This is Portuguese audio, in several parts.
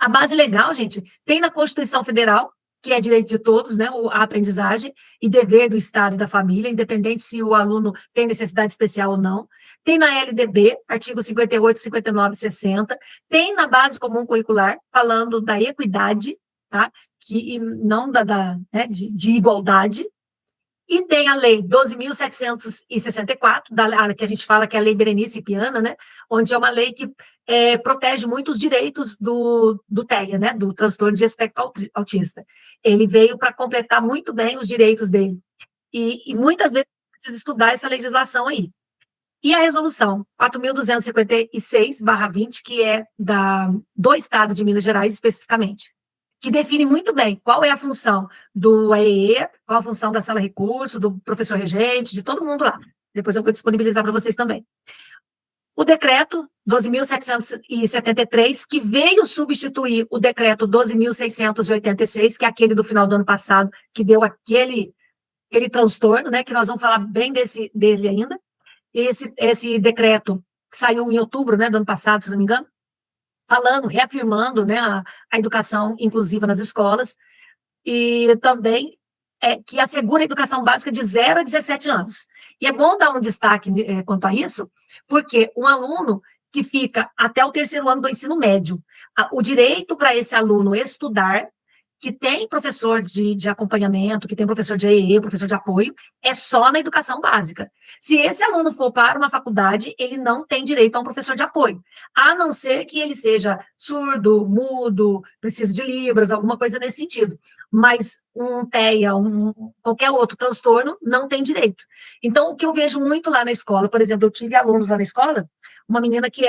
A base legal, gente, tem na Constituição Federal, que é direito de todos, né, a aprendizagem e dever do Estado e da família, independente se o aluno tem necessidade especial ou não. Tem na LDB, artigo 58, 59 e 60. Tem na base comum curricular, falando da equidade, tá? Que, e não né, de igualdade. E tem a Lei 12.764, que a gente fala que é a Lei Berenice Piana, né, onde é uma lei que protege muito os direitos do TEA, né, do transtorno de espectro autista. Ele veio para completar muito bem os direitos dele. E muitas vezes precisa estudar essa legislação aí. E a resolução 4.256/20, que é do Estado de Minas Gerais especificamente, que define muito bem qual é a função do AEE, qual a função da sala recurso, do professor regente, de todo mundo lá. Depois eu vou disponibilizar para vocês também. O decreto 12.773, que veio substituir o decreto 12.686, que é aquele do final do ano passado, que deu aquele transtorno, né, que nós vamos falar bem dele ainda. Esse decreto que saiu em outubro, né, do ano passado, se não me engano, reafirmando, né, a educação inclusiva nas escolas, e também que assegura a educação básica de 0 a 17 anos. E é bom dar um destaque quanto a isso, porque um aluno que fica até o 3º ano do ensino médio, o direito para esse aluno estudar, que tem professor de acompanhamento, que tem professor de EE, professor de apoio, é só na educação básica. Se esse aluno for para uma faculdade, ele não tem direito a um professor de apoio, a não ser que ele seja surdo, mudo, precisa de libras, alguma coisa nesse sentido. Mas um TEA, qualquer outro transtorno, não tem direito. Então, o que eu vejo muito lá na escola, por exemplo, eu tive alunos lá na escola, uma menina que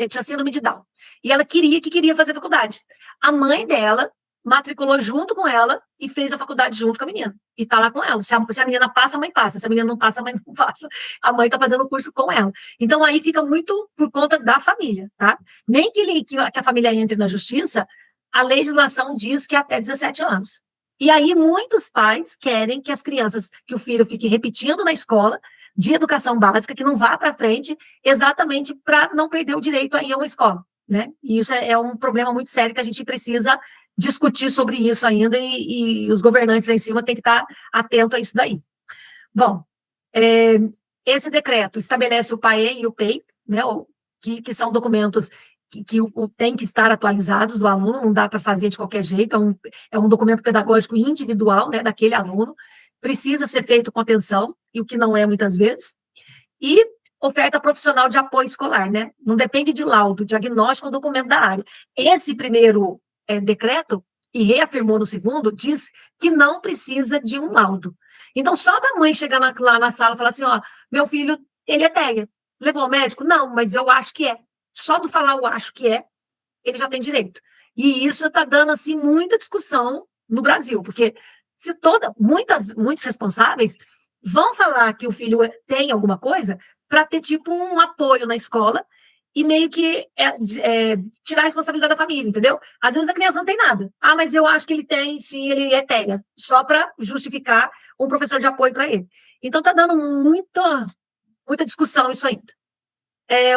tinha síndrome de Down, e ela queria fazer faculdade. A mãe dela matriculou junto com ela e fez a faculdade junto com a menina. E está lá com ela. Se a menina passa, a mãe passa. Se a menina não passa, a mãe não passa. A mãe está fazendo o curso com ela. Então, aí fica muito por conta da família, tá? Nem que a família entre na justiça, a legislação diz que é até 17 anos. E aí, muitos pais querem que as crianças, que o filho fique repetindo na escola de educação básica, que não vá para frente, exatamente para não perder o direito a ir a uma escola, né? E isso é um problema muito sério que a gente precisa discutir sobre isso ainda, e os governantes lá em cima têm que estar atentos a isso daí. Bom, esse decreto estabelece o PAE e o PEI, né, que são documentos que têm que estar atualizados do aluno, não dá para fazer de qualquer jeito, é um documento pedagógico individual, né, daquele aluno, precisa ser feito com atenção, e o que não é muitas vezes, e oferta profissional de apoio escolar, né, não depende de laudo, diagnóstico ou documento da área. Esse primeiro decreto, e reafirmou no segundo, diz que não precisa de um laudo. Então, só da mãe chegar lá na sala e falar assim, ó, meu filho, ele é TEA. Levou ao médico? Não, mas eu acho que é. Só do falar eu acho que é, ele já tem direito. E isso está dando, assim, muita discussão no Brasil, porque muitos responsáveis vão falar que o filho tem alguma coisa para ter, tipo, um apoio na escola e meio que tirar a responsabilidade da família, entendeu? Às vezes a criança não tem nada. Ah, mas eu acho que ele tem, sim, ele é TEA, só para justificar um professor de apoio para ele. Então, está dando muita discussão isso ainda.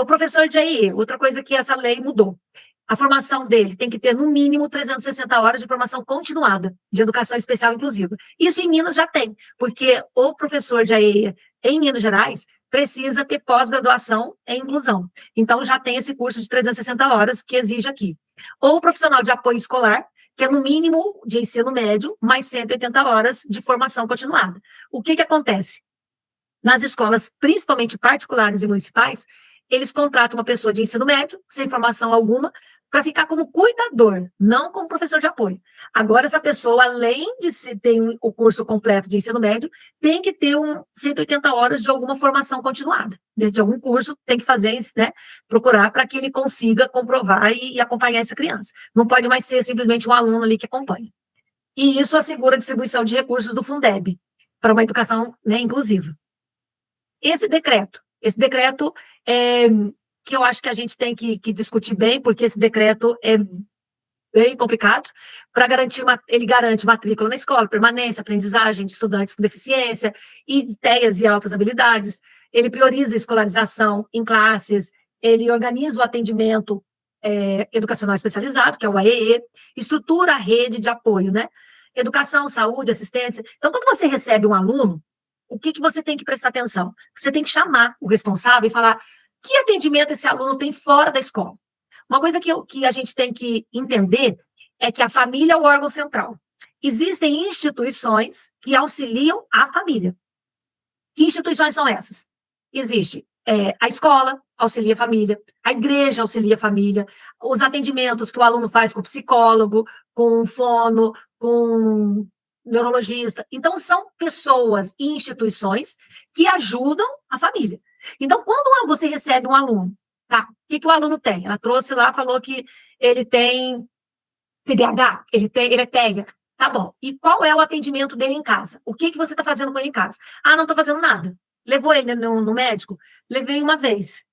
O professor de AIE, outra coisa que essa lei mudou. A formação dele tem que ter, no mínimo, 360 horas de formação continuada, de educação especial inclusiva. Isso em Minas já tem, porque o professor de AIE em Minas Gerais precisa ter pós-graduação em inclusão. Então, já tem esse curso de 360 horas que exige aqui. Ou o profissional de apoio escolar, que é no mínimo de ensino médio, mais 180 horas de formação continuada. O que acontece? Nas escolas, principalmente particulares e municipais, eles contratam uma pessoa de ensino médio, sem formação alguma, para ficar como cuidador, não como professor de apoio. Agora, essa pessoa, além de ter o curso completo de ensino médio, tem que ter 180 horas de alguma formação continuada. De algum curso, tem que fazer, né, procurar para que ele consiga comprovar e acompanhar essa criança. Não pode mais ser simplesmente um aluno ali que acompanha. E isso assegura a distribuição de recursos do Fundeb para uma educação, né, inclusiva. Esse decreto que eu acho que a gente tem que discutir bem, porque esse decreto é bem complicado, ele garante matrícula na escola, permanência, aprendizagem de estudantes com deficiência, e TEAs e altas habilidades, ele prioriza a escolarização em classes, ele organiza o atendimento educacional especializado, que é o AEE, estrutura a rede de apoio, né? Educação, saúde, assistência. Então, quando você recebe um aluno, o que você tem que prestar atenção? Você tem que chamar o responsável e falar que atendimento esse aluno tem fora da escola. Uma coisa que a gente tem que entender é que a família é o órgão central. Existem instituições que auxiliam a família. Que instituições são essas? Existe a escola, auxilia a família, a igreja auxilia a família, os atendimentos que o aluno faz com psicólogo, com fono, com neurologista. Então, são pessoas e instituições que ajudam a família. Então, quando você recebe um aluno, tá? O que o aluno tem? Ela trouxe lá, falou que ele tem TDAH, ele é TEA. Tá bom. E qual é o atendimento dele em casa? O que você está fazendo com ele em casa? Ah, não estou fazendo nada. Levou ele no médico? Levei uma vez.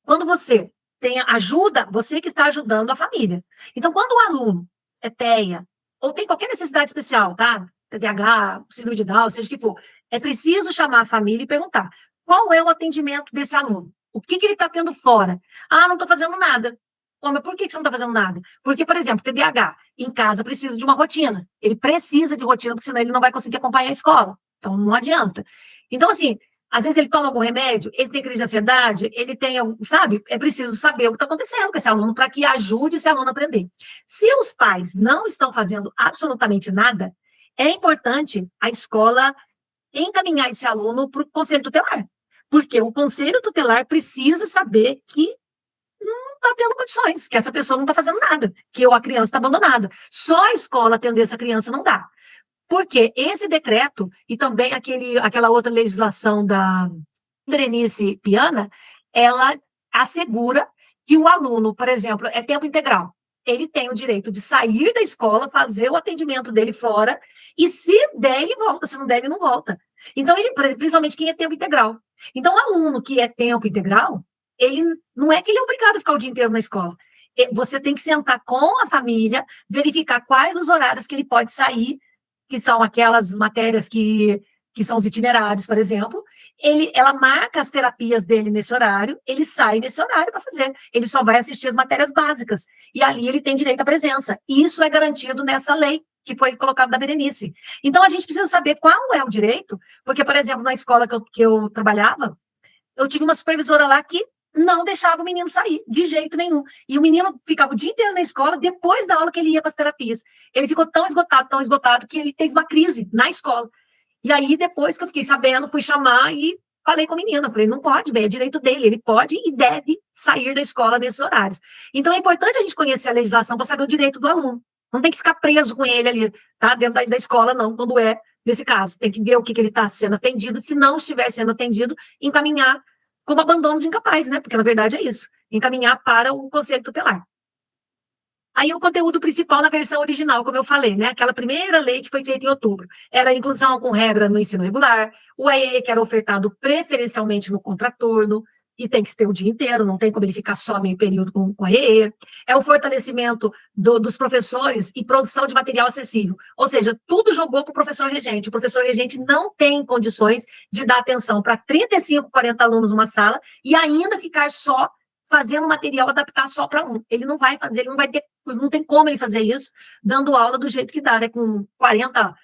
Quando você tem ajuda, você que está ajudando a família. Então, quando o aluno é TEA, ou tem qualquer necessidade especial, tá? TDAH, síndrome de Down, seja o que for, é preciso chamar a família e perguntar qual é o atendimento desse aluno? O que ele está tendo fora? Ah, não estou fazendo nada. Pô, mas por que você não está fazendo nada? Porque, por exemplo, TDAH, em casa precisa de uma rotina. Ele precisa de rotina, porque senão ele não vai conseguir acompanhar a escola. Então, não adianta. Então, assim, às vezes ele toma algum remédio, ele tem crise de ansiedade, ele tem, sabe? É preciso saber o que está acontecendo com esse aluno para que ajude esse aluno a aprender. Se os pais não estão fazendo absolutamente nada, é importante a escola encaminhar esse aluno para o conselho tutelar. Porque o conselho tutelar precisa saber que não está tendo condições, que essa pessoa não está fazendo nada, que a criança está abandonada. Só a escola atender essa criança não dá. Porque esse decreto e também aquela outra legislação da Berenice Piana, ela assegura que o aluno, por exemplo, é tempo integral. Ele tem o direito de sair da escola, fazer o atendimento dele fora, e se der, ele volta, se não der, ele não volta. Então, principalmente quem é tempo integral. Então, o aluno que é tempo integral, ele não é que ele é obrigado a ficar o dia inteiro na escola. Você tem que sentar com a família, verificar quais os horários que ele pode sair, que são aquelas matérias que são os itinerários, por exemplo. Ela marca as terapias dele nesse horário, ele sai nesse horário para fazer. Ele só vai assistir as matérias básicas. E ali ele tem direito à presença. Isso é garantido nessa lei que foi colocada da Berenice. Então, a gente precisa saber qual é o direito, porque, por exemplo, na escola que eu trabalhava, eu tive uma supervisora lá que não deixava o menino sair, de jeito nenhum. E o menino ficava o dia inteiro na escola, depois da aula que ele ia para as terapias. Ele ficou tão esgotado, que ele teve uma crise na escola. E aí, depois que eu fiquei sabendo, fui chamar e falei com o menino. Eu falei, não pode, bem, é direito dele. Ele pode e deve sair da escola nesses horários. Então, é importante a gente conhecer a legislação para saber o direito do aluno. Não tem que ficar preso com ele ali, tá? Dentro da escola, não, quando é nesse caso. Tem que ver o que ele está sendo atendido. Se não estiver sendo atendido, encaminhar como abandono de incapaz, né? Porque, na verdade, é isso. Encaminhar para o conselho tutelar. Aí, o conteúdo principal na versão original, como eu falei, né? Aquela primeira lei que foi feita em outubro. Era a inclusão com regra no ensino regular, o AEE que era ofertado preferencialmente no contraturno, e tem que ter o dia inteiro, não tem como ele ficar só meio período com a EE. É o fortalecimento dos professores e produção de material acessível. Ou seja, tudo jogou para o professor regente. O professor regente não tem condições de dar atenção para 35, 40 alunos numa sala e ainda ficar só fazendo material adaptar só para um. Ele não vai fazer, ele não vai ter, não tem como ele fazer isso dando aula do jeito que dá, né, com 40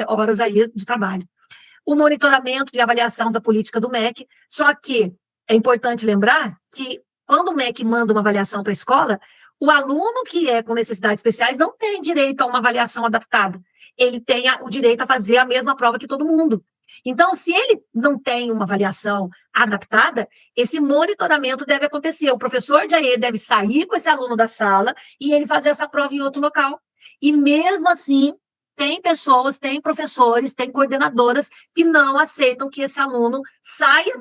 horas aí de trabalho. O monitoramento e avaliação da política do MEC, só que é importante lembrar que quando o MEC manda uma avaliação para a escola, o aluno que é com necessidades especiais não tem direito a uma avaliação adaptada. Ele tem o direito a fazer a mesma prova que todo mundo. Então, se ele não tem uma avaliação adaptada, esse monitoramento deve acontecer. O professor de AE deve sair com esse aluno da sala e ele fazer essa prova em outro local. E mesmo assim, tem pessoas, tem professores, tem coordenadoras que não aceitam que esse aluno saia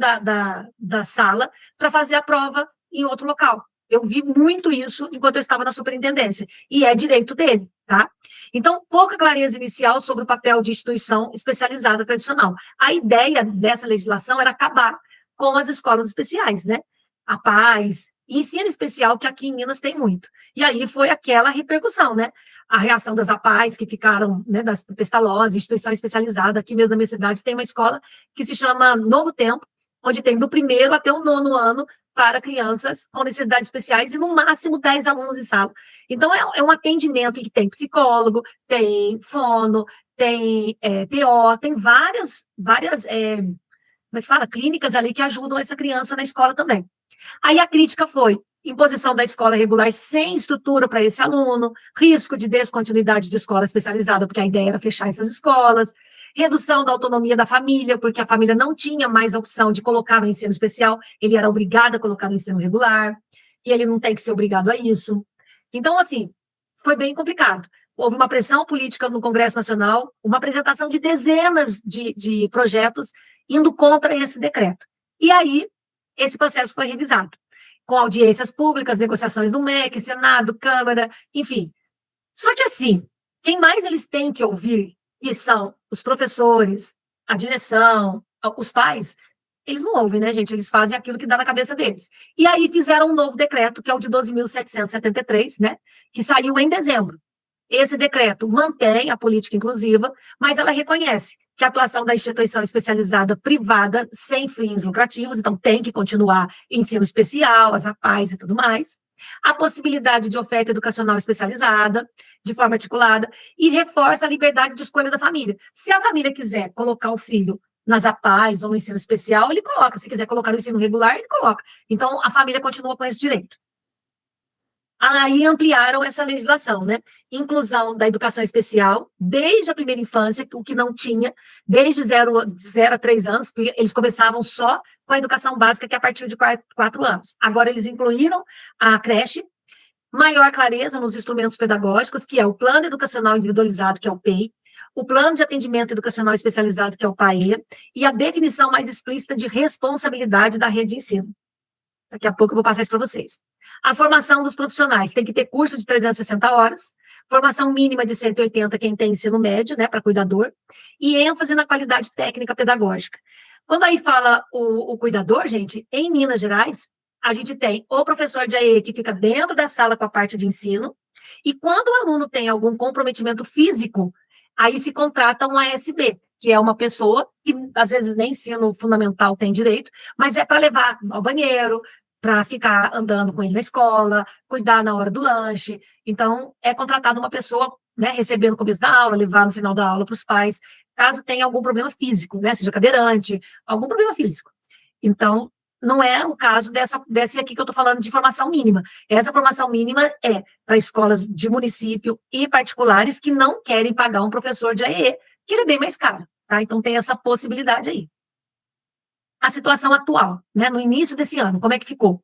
da sala para fazer a prova em outro local. Eu vi muito isso enquanto eu estava na superintendência. E é direito dele, tá? Então, pouca clareza inicial sobre o papel de instituição especializada tradicional. A ideia dessa legislação era acabar com as escolas especiais, né? A Paz, ensino especial, que aqui em Minas tem muito. E aí foi aquela repercussão, né? A reação das APAES, que ficaram, né, das Pestalozzi, instituição especializada, aqui mesmo na minha cidade, tem uma escola que se chama Novo Tempo, onde tem do 1º até o 9º ano para crianças com necessidades especiais e, no máximo, 10 alunos em sala. Então, é um atendimento que tem psicólogo, tem fono, tem TO, tem várias como é que fala? Clínicas ali que ajudam essa criança na escola também. Aí a crítica foi imposição da escola regular sem estrutura para esse aluno, risco de descontinuidade de escola especializada, porque a ideia era fechar essas escolas, redução da autonomia da família, porque a família não tinha mais a opção de colocar no ensino especial, ele era obrigado a colocar no ensino regular, e ele não tem que ser obrigado a isso. Então, assim, foi bem complicado. Houve uma pressão política no Congresso Nacional, uma apresentação de dezenas de projetos indo contra esse decreto. E aí, esse processo foi revisado, com audiências públicas, negociações no MEC, Senado, Câmara, enfim. Só que assim, quem mais eles têm que ouvir, que são os professores, a direção, os pais, eles não ouvem, né, gente? Eles fazem aquilo que dá na cabeça deles. E aí fizeram um novo decreto, que é o de 12.773, né, que saiu em dezembro. Esse decreto mantém a política inclusiva, mas ela reconhece que a atuação da instituição especializada privada sem fins lucrativos, então tem que continuar ensino especial, as APAES e tudo mais, a possibilidade de oferta educacional especializada, de forma articulada, e reforça a liberdade de escolha da família. Se a família quiser colocar o filho nas APAES ou no ensino especial, ele coloca. Se quiser colocar no ensino regular, ele coloca. Então, a família continua com esse direito. Aí ampliaram essa legislação, né? Inclusão da educação especial, desde a primeira infância, o que não tinha, desde 0 a 3 anos, porque eles começavam só com a educação básica, que é a partir de 4 anos. Agora eles incluíram a creche, maior clareza nos instrumentos pedagógicos, que é o Plano Educacional Individualizado, que é o PEI, o Plano de Atendimento Educacional Especializado, que é o PAE, e a definição mais explícita de responsabilidade da rede de ensino. Daqui a pouco eu vou passar isso para vocês. A formação dos profissionais tem que ter curso de 360 horas, formação mínima de 180 quem tem ensino médio, né, para cuidador, e ênfase na qualidade técnica pedagógica. Quando aí fala o cuidador, gente, em Minas Gerais, a gente tem o professor de AE que fica dentro da sala com a parte de ensino, e quando o aluno tem algum comprometimento físico, aí se contrata um ASB, que é uma pessoa que às vezes nem ensino fundamental tem direito, mas é para levar ao banheiro, para ficar andando com ele na escola, cuidar na hora do lanche. Então, é contratado uma pessoa, né, receber no começo da aula, levar no final da aula para os pais, caso tenha algum problema físico, né, seja cadeirante, algum problema físico. Então, não é o caso desse aqui que eu estou falando de formação mínima. Essa formação mínima é para escolas de município e particulares que não querem pagar um professor de AEE, que ele é bem mais caro, tá? Então, tem essa possibilidade aí. A situação atual, né, no início desse ano, como é que ficou?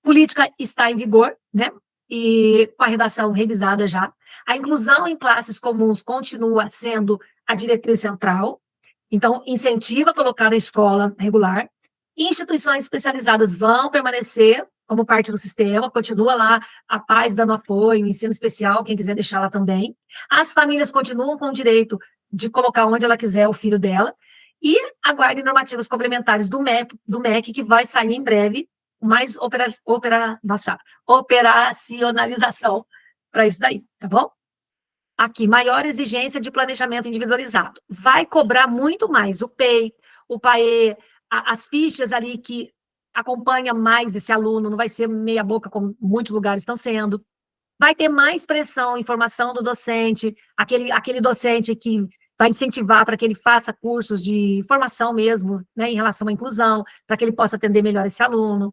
Política está em vigor, né, e com a redação revisada já. A inclusão em classes comuns continua sendo a diretriz central, então incentiva a colocar na escola regular. Instituições especializadas vão permanecer como parte do sistema, continua lá a paz dando apoio, ensino especial, quem quiser deixar lá também. As famílias continuam com o direito de colocar onde ela quiser o filho dela, e aguarde normativas complementares do MEC, que vai sair em breve, mais operacionalização para isso daí, tá bom? Aqui, maior exigência de planejamento individualizado. Vai cobrar muito mais o PEI, o PAE, as fichas ali que acompanha mais esse aluno, não vai ser meia boca como muitos lugares estão sendo. Vai ter mais pressão em formação do docente, aquele docente que vai incentivar para que ele faça cursos de formação mesmo, né, em relação à inclusão, para que ele possa atender melhor esse aluno.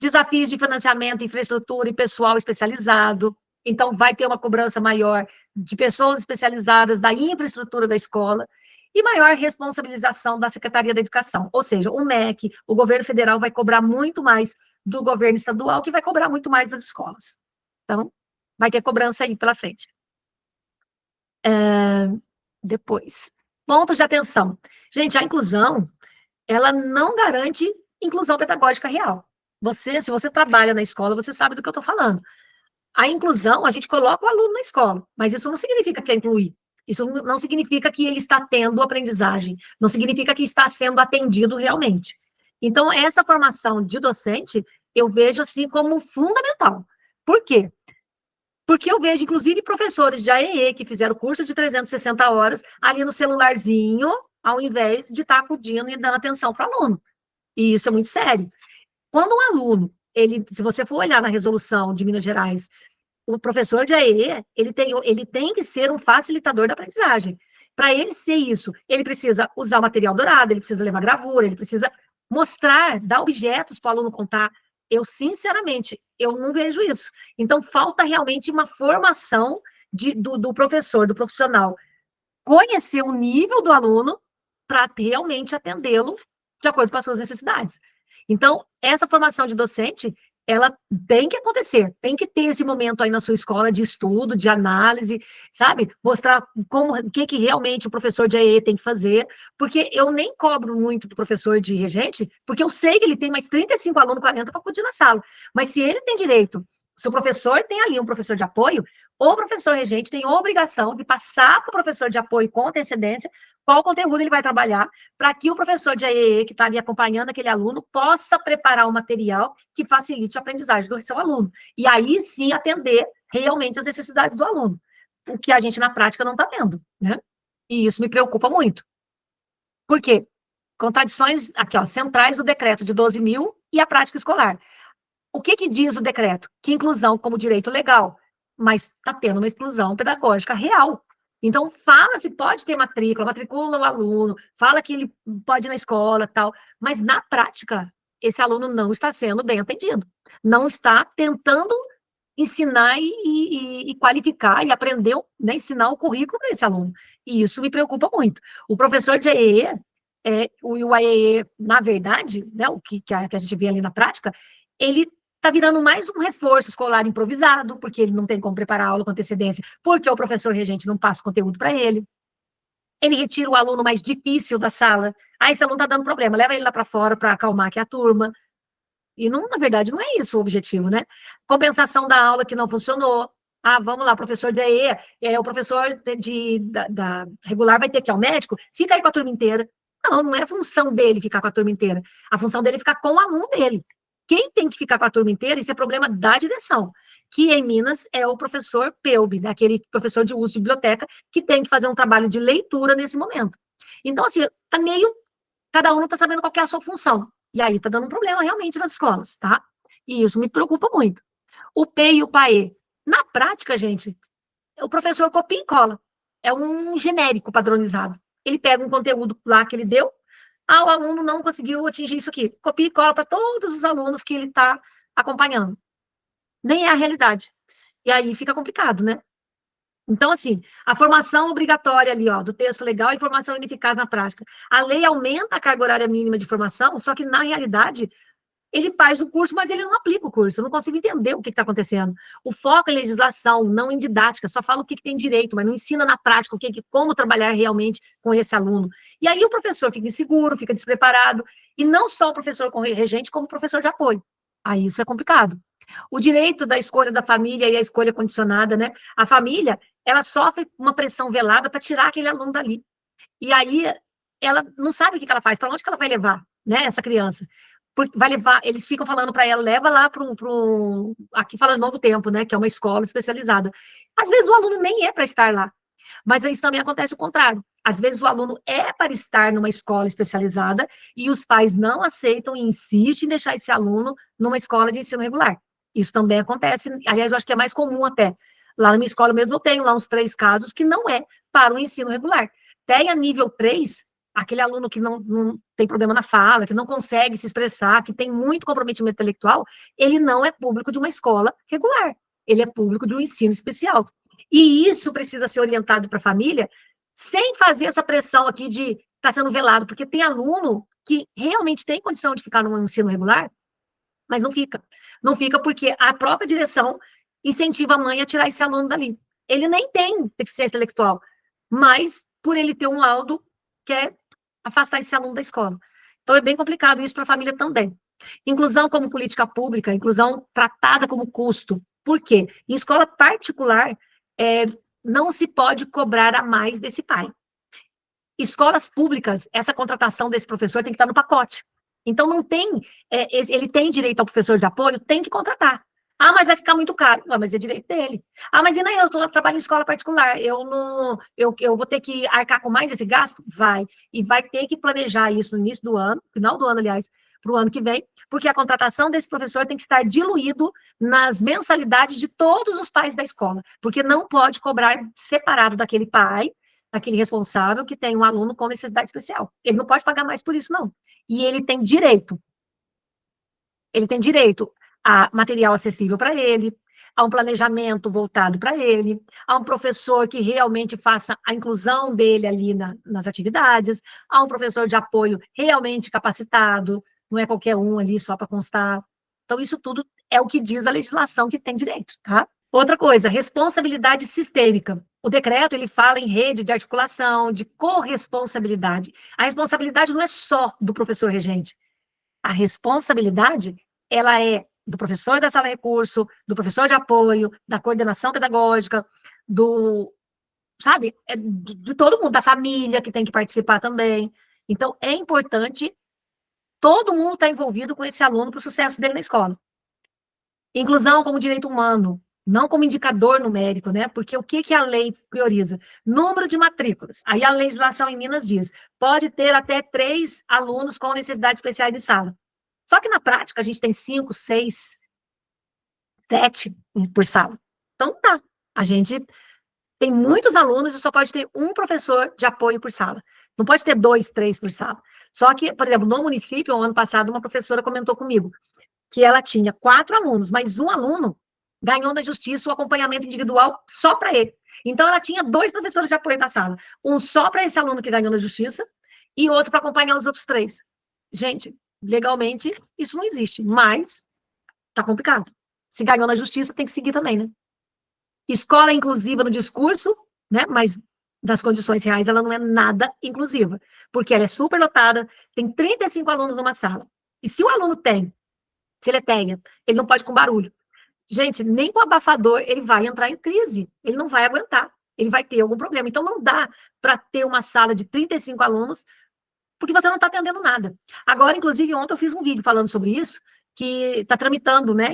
Desafios de financiamento, infraestrutura e pessoal especializado. Então, vai ter uma cobrança maior de pessoas especializadas da infraestrutura da escola e maior responsabilização da Secretaria da Educação. Ou seja, o MEC, o governo federal vai cobrar muito mais do governo estadual, que vai cobrar muito mais das escolas. Então, vai ter cobrança aí pela frente. Depois, pontos de atenção. Gente, a inclusão, ela não garante inclusão pedagógica real. Se você trabalha na escola, você sabe do que eu estou falando. A inclusão, a gente coloca o aluno na escola, mas isso não significa que é incluir. Isso não significa que ele está tendo aprendizagem, não significa que está sendo atendido realmente. Então, essa formação de docente, eu vejo assim como fundamental. Por quê? Porque eu vejo, inclusive, professores de AEE que fizeram curso de 360 horas ali no celularzinho, ao invés de estar acudindo e dando atenção para o aluno. E isso é muito sério. Quando um aluno, se você for olhar na resolução de Minas Gerais, o professor de AEE, ele tem que ser um facilitador da aprendizagem. Para ele ser isso, ele precisa usar o material dourado, ele precisa levar gravura, ele precisa mostrar, dar objetos para o aluno contar. Eu, sinceramente, eu não vejo isso. Então, falta realmente uma formação do professor, do profissional, conhecer o nível do aluno para realmente atendê-lo de acordo com as suas necessidades. Então, essa formação de docente, ela tem que acontecer, tem que ter esse momento aí na sua escola de estudo, de análise, sabe? Mostrar o que realmente o professor de AE tem que fazer, porque eu nem cobro muito do professor de regente, porque eu sei que ele tem mais 35 alunos, 40 para acudir na sala, mas se ele tem direito, se o professor tem ali um professor de apoio, o professor regente tem a obrigação de passar para o professor de apoio com antecedência qual conteúdo ele vai trabalhar, para que o professor de AEE, que está ali acompanhando aquele aluno, possa preparar um material que facilite a aprendizagem do seu aluno. E aí sim atender realmente as necessidades do aluno, o que a gente na prática não está vendo, né? E isso me preocupa muito. Por quê? Contradições aqui, ó, centrais do decreto de 12.000 e a prática escolar. O que diz o decreto? Que inclusão como direito legal, mas está tendo uma exclusão pedagógica real. Então, fala se pode ter matrícula, matricula o aluno, fala que ele pode ir na escola, tal, mas na prática, esse aluno não está sendo bem atendido, não está tentando ensinar e qualificar e aprender, né, ensinar o currículo para esse aluno. E isso me preocupa muito. O professor de AEE, o AEE, na verdade, né, o que a gente vê ali na prática, ele está virando mais um reforço escolar improvisado, porque ele não tem como preparar a aula com antecedência, porque o professor regente não passa o conteúdo para ele. Ele retira o aluno mais difícil da sala. Ah, esse aluno está dando problema, leva ele lá para fora para acalmar aqui a turma. E, não, na verdade, não é isso o objetivo, né? Compensação da aula que não funcionou. Ah, vamos lá, professor de AE, o professor da regular vai ter que ir ao médico, fica aí com a turma inteira. Não, não é a função dele ficar com a turma inteira. A função dele é ficar com o aluno dele. Quem tem que ficar com a turma inteira, isso é problema da direção, que em Minas é o professor PEUB, né, aquele professor de uso de biblioteca, que tem que fazer um trabalho de leitura nesse momento. Então, assim, tá meio, cada um não está sabendo qual é a sua função. E aí está dando um problema realmente nas escolas, tá? E isso me preocupa muito. O P e o PAE. Na prática, gente, o professor copia e cola. É um genérico padronizado. Ele pega um conteúdo lá que ele deu, o aluno não conseguiu atingir isso aqui. Copia e cola para todos os alunos que ele está acompanhando. Nem é a realidade. E aí fica complicado, né? Então, assim, a formação obrigatória ali, ó, do texto legal e formação ineficaz na prática. A lei aumenta a carga horária mínima de formação, só que, na realidade, ele faz o curso, mas ele não aplica o curso. Eu não consigo entender o que está acontecendo. O foco é legislação, não em didática. Só fala o que tem direito, mas não ensina na prática como trabalhar realmente com esse aluno. E aí o professor fica inseguro, fica despreparado. E não só o professor regente, como o professor de apoio. Aí isso é complicado. O direito da escolha da família e a escolha condicionada, né? A família, ela sofre uma pressão velada para tirar aquele aluno dali. E aí ela não sabe o que ela faz, para onde que ela vai levar, né, essa criança. Vai levar, eles ficam falando para ela, leva lá para aqui fala Novo Tempo, né, que é uma escola especializada. Às vezes o aluno nem é para estar lá, mas isso também acontece o contrário. Às vezes o aluno é para estar numa escola especializada e os pais não aceitam e insistem em deixar esse aluno numa escola de ensino regular. Isso também acontece, aliás, eu acho que é mais comum até. Lá na minha escola mesmo eu tenho lá uns 3 casos que não é para o ensino regular. Tem a nível 3, aquele aluno que não tem problema na fala, que não consegue se expressar, que tem muito comprometimento intelectual, ele não é público de uma escola regular, ele é público de um ensino especial. E isso precisa ser orientado para a família, sem fazer essa pressão aqui de estar sendo velado, porque tem aluno que realmente tem condição de ficar no ensino regular, mas não fica. Não fica porque a própria direção incentiva a mãe a tirar esse aluno dali. Ele nem tem deficiência intelectual, mas por ele ter um laudo, quer afastar esse aluno da escola. Então, é bem complicado isso para a família também. Inclusão como política pública, inclusão tratada como custo. Por quê? Em escola particular, não se pode cobrar a mais desse pai. Escolas públicas, essa contratação desse professor tem que estar no pacote. Então, não tem, ele tem direito ao professor de apoio, tem que contratar. Ah, mas vai ficar muito caro. Não, mas é direito dele. Ah, mas e não, eu trabalho em escola particular, eu vou ter que arcar com mais esse gasto? Vai. E vai ter que planejar isso no início do ano, final do ano, aliás, para o ano que vem, porque a contratação desse professor tem que estar diluído nas mensalidades de todos os pais da escola, porque não pode cobrar separado daquele pai, daquele responsável que tem um aluno com necessidade especial. Ele não pode pagar mais por isso, não. E ele tem direito a material acessível para ele, a um planejamento voltado para ele, a um professor que realmente faça a inclusão dele ali nas atividades, a um professor de apoio realmente capacitado, não é qualquer um ali só para constar. Então, isso tudo é o que diz a legislação que tem direito, tá? Outra coisa, responsabilidade sistêmica. O decreto, ele fala em rede de articulação, de corresponsabilidade. A responsabilidade não é só do professor regente. A responsabilidade, ela é do professor da sala de recurso, do professor de apoio, da coordenação pedagógica, sabe, de todo mundo, da família que tem que participar também. Então, é importante todo mundo estar envolvido com esse aluno para o sucesso dele na escola. Inclusão como direito humano, não como indicador numérico, né? Porque o que a lei prioriza? Número de matrículas. Aí a legislação em Minas diz, pode ter até 3 alunos com necessidades especiais em sala. Só que na prática a gente tem 5, 6, 7 por sala. Então tá, a gente tem muitos alunos e só pode ter um professor de apoio por sala. Não pode ter 2, 3 por sala. Só que, por exemplo, no município, no ano passado, uma professora comentou comigo que ela tinha 4 alunos, mas um aluno ganhou na justiça o acompanhamento individual só para ele. Então, ela tinha 2 professores de apoio na sala. Um só para esse aluno que ganhou na justiça e outro para acompanhar os outros 3. Gente, legalmente, isso não existe, mas tá complicado. Se ganhou na justiça, tem que seguir também, né? Escola inclusiva no discurso, né? Mas das condições reais, ela não é nada inclusiva, porque ela é superlotada, tem 35 alunos numa sala. E se o aluno se ele tenha, ele não pode com barulho. Gente, nem com abafador ele vai entrar em crise, ele não vai aguentar, ele vai ter algum problema. Então, não dá para ter uma sala de 35 alunos, porque você não está atendendo nada. Agora, inclusive, ontem eu fiz um vídeo falando sobre isso, que está tramitando, né,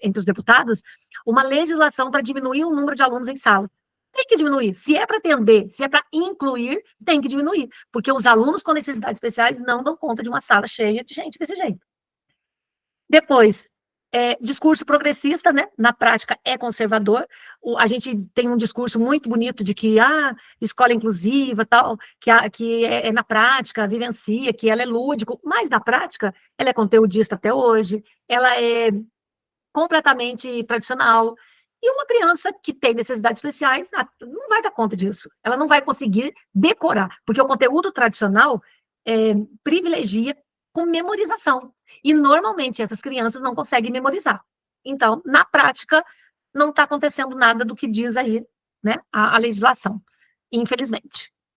entre os deputados, uma legislação para diminuir o número de alunos em sala. Tem que diminuir. Se é para atender, se é para incluir, tem que diminuir, porque os alunos com necessidades especiais não dão conta de uma sala cheia de gente desse jeito. Depois, discurso progressista, né? Na prática é conservador. A gente tem um discurso muito bonito de que escola inclusiva, tal, que é na prática, vivencia, que ela é lúdico, mas na prática ela é conteudista até hoje, ela é completamente tradicional. E uma criança que tem necessidades especiais não vai dar conta disso. Ela não vai conseguir decorar, porque o conteúdo tradicional privilegia com memorização. E, normalmente, essas crianças não conseguem memorizar. Então, na prática, não está acontecendo nada do que diz aí, né, a legislação, infelizmente.